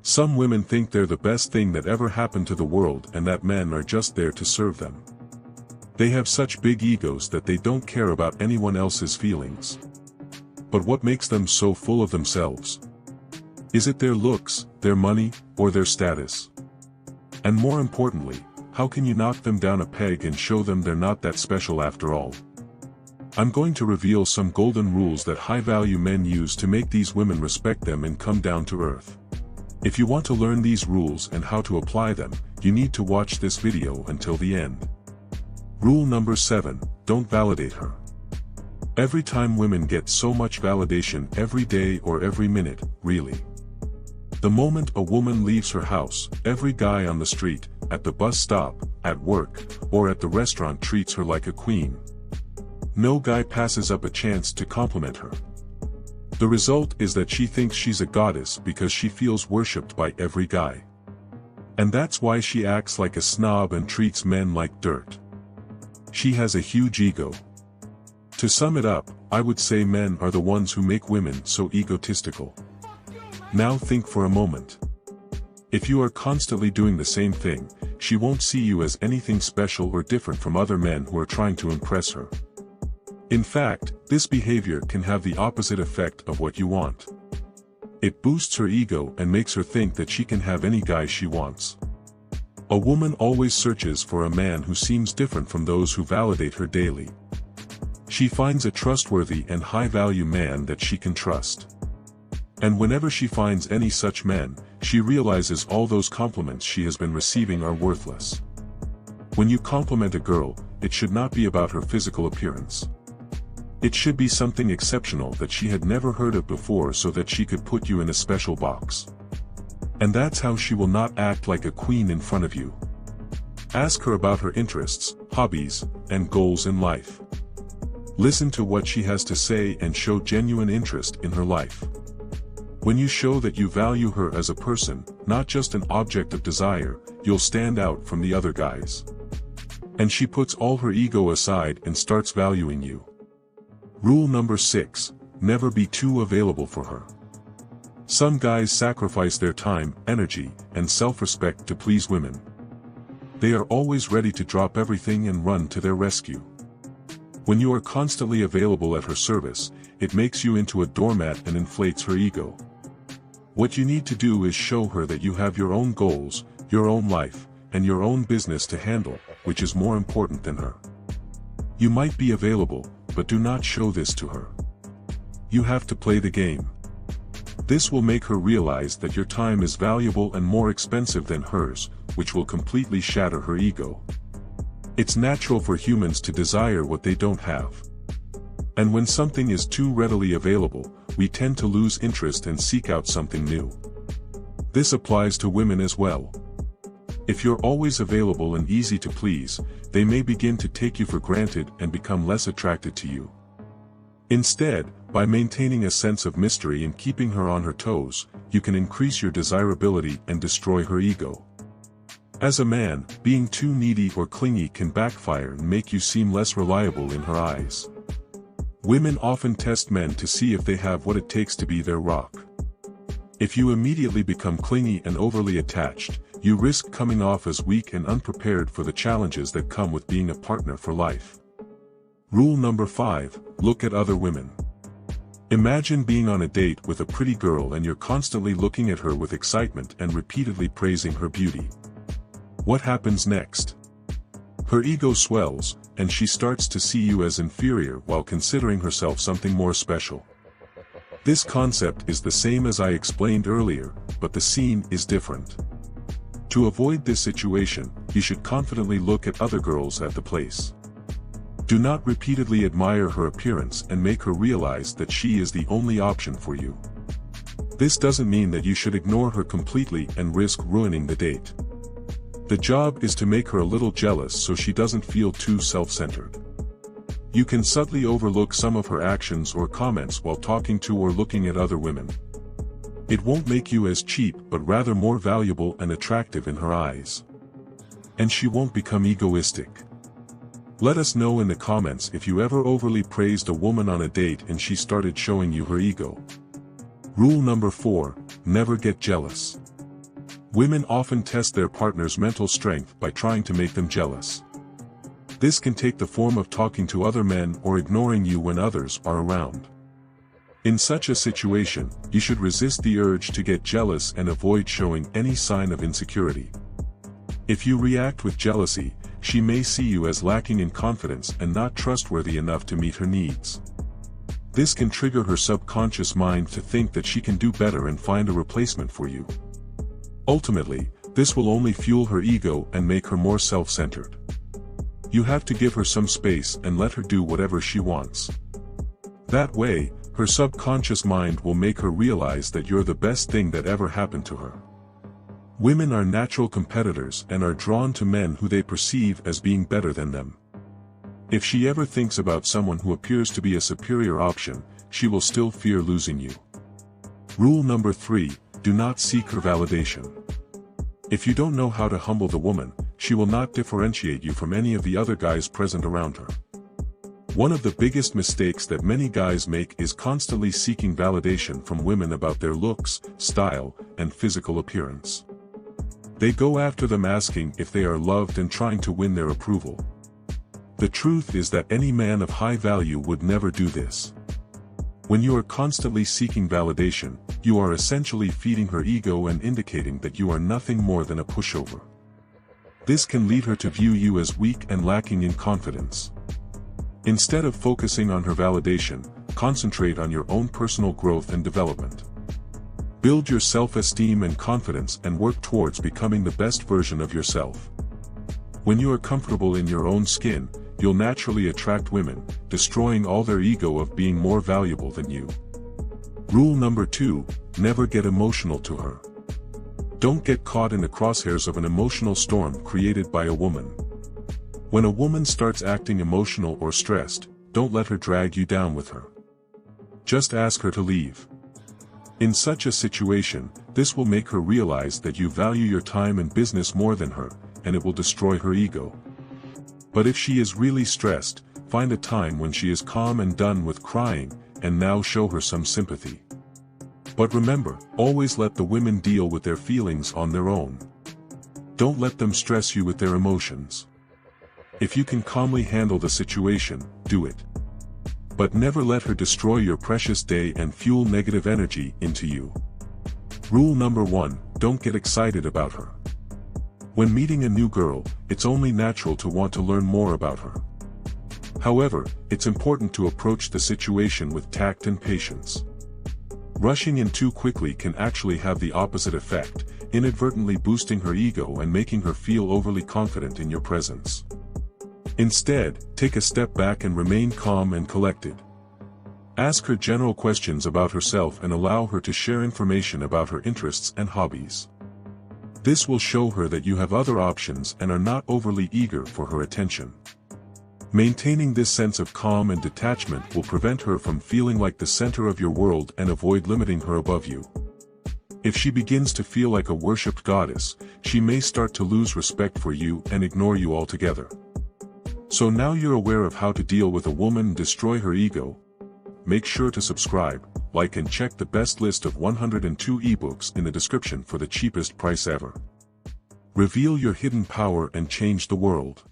Some women think they're the best thing that ever happened to the world and that men are just there to serve them. They have such big egos that they don't care about anyone else's feelings. But what makes them so full of themselves? Is it their looks, their money, or their status? And more importantly, how can you knock them down a peg and show them they're not that special after all? I'm going to reveal some golden rules that high-value men use to make these women respect them and come down to earth. If you want to learn these rules and how to apply them, you need to watch this video until the end. Rule number 7, don't validate her. Every time women get so much validation every day or every minute, really. The moment a woman leaves her house, every guy on the street, at the bus stop, at work, or at the restaurant treats her like a queen. No guy passes up a chance to compliment her. The result is that she thinks she's a goddess because she feels worshipped by every guy. And that's why she acts like a snob and treats men like dirt. She has a huge ego. To sum it up, I would say men are the ones who make women so egotistical. Now think for a moment. If you are constantly doing the same thing, she won't see you as anything special or different from other men who are trying to impress her. In fact, this behavior can have the opposite effect of what you want. It boosts her ego and makes her think that she can have any guy she wants. A woman always searches for a man who seems different from those who validate her daily. She finds a trustworthy and high-value man that she can trust. And whenever she finds any such men, she realizes all those compliments she has been receiving are worthless. When you compliment a girl, it should not be about her physical appearance. It should be something exceptional that she had never heard of before so that she could put you in a special box. And that's how she will not act like a queen in front of you. Ask her about her interests, hobbies, and goals in life. Listen to what she has to say and show genuine interest in her life. When you show that you value her as a person, not just an object of desire, you'll stand out from the other guys. And she puts all her ego aside and starts valuing you. Rule number 6, never be too available for her. Some guys sacrifice their time, energy, and self-respect to please women. They are always ready to drop everything and run to their rescue. When you are constantly available at her service, it makes you into a doormat and inflates her ego. What you need to do is show her that you have your own goals, your own life, and your own business to handle, which is more important than her. You might be available, but do not show this to her. You have to play the game. This will make her realize that your time is valuable and more expensive than hers, which will completely shatter her ego. It's natural for humans to desire what they don't have. And when something is too readily available, we tend to lose interest and seek out something new. This applies to women as well. If you're always available and easy to please, they may begin to take you for granted and become less attracted to you. Instead, by maintaining a sense of mystery and keeping her on her toes, you can increase your desirability and destroy her ego. As a man, being too needy or clingy can backfire and make you seem less reliable in her eyes. Women often test men to see if they have what it takes to be their rock. If you immediately become clingy and overly attached, you risk coming off as weak and unprepared for the challenges that come with being a partner for life. Rule number 5, look at other women. Imagine being on a date with a pretty girl and you're constantly looking at her with excitement and repeatedly praising her beauty. What happens next? Her ego swells, and she starts to see you as inferior while considering herself something more special. This concept is the same as I explained earlier, but the scene is different. To avoid this situation, you should confidently look at other girls at the place. Do not repeatedly admire her appearance and make her realize that she is the only option for you. This doesn't mean that you should ignore her completely and risk ruining the date. The job is to make her a little jealous so she doesn't feel too self-centered. You can subtly overlook some of her actions or comments while talking to or looking at other women. It won't make you as cheap but rather more valuable and attractive in her eyes. And she won't become egoistic. Let us know in the comments if you ever overly praised a woman on a date and she started showing you her ego. Rule number 4, never get jealous. Women often test their partner's mental strength by trying to make them jealous. This can take the form of talking to other men or ignoring you when others are around. In such a situation, you should resist the urge to get jealous and avoid showing any sign of insecurity. If you react with jealousy, she may see you as lacking in confidence and not trustworthy enough to meet her needs. This can trigger her subconscious mind to think that she can do better and find a replacement for you. Ultimately, this will only fuel her ego and make her more self-centered. You have to give her some space and let her do whatever she wants. That way, her subconscious mind will make her realize that you're the best thing that ever happened to her. Women are natural competitors and are drawn to men who they perceive as being better than them. If she ever thinks about someone who appears to be a superior option, she will still fear losing you. Rule number 3, do not seek her validation. If you don't know how to humble the woman, she will not differentiate you from any of the other guys present around her. One of the biggest mistakes that many guys make is constantly seeking validation from women about their looks, style, and physical appearance. They go after them asking if they are loved and trying to win their approval. The truth is that any man of high value would never do this. When you are constantly seeking validation, you are essentially feeding her ego and indicating that you are nothing more than a pushover. This can lead her to view you as weak and lacking in confidence. Instead of focusing on her validation, concentrate on your own personal growth and development. Build your self-esteem and confidence and work towards becoming the best version of yourself. When you are comfortable in your own skin, you'll naturally attract women, destroying all their ego of being more valuable than you. Rule number 2, never get emotional to her. Don't get caught in the crosshairs of an emotional storm created by a woman. When a woman starts acting emotional or stressed, don't let her drag you down with her. Just ask her to leave. In such a situation, this will make her realize that you value your time and business more than her, and it will destroy her ego. But if she is really stressed, find a time when she is calm and done with crying, and now show her some sympathy. But remember, always let the women deal with their feelings on their own. Don't let them stress you with their emotions. If you can calmly handle the situation, do it. But never let her destroy your precious day and fuel negative energy into you. Rule number 1, don't get excited about her. When meeting a new girl, it's only natural to want to learn more about her. However, it's important to approach the situation with tact and patience. Rushing in too quickly can actually have the opposite effect, inadvertently boosting her ego and making her feel overly confident in your presence. Instead, take a step back and remain calm and collected. Ask her general questions about herself and allow her to share information about her interests and hobbies. This will show her that you have other options and are not overly eager for her attention. Maintaining this sense of calm and detachment will prevent her from feeling like the center of your world and avoid limiting her above you. If she begins to feel like a worshipped goddess, she may start to lose respect for you and ignore you altogether. So now you're aware of how to deal with a woman and destroy her ego. Make sure to subscribe, like and check the best list of 102 ebooks in the description for the cheapest price ever. Reveal your hidden power and change the world.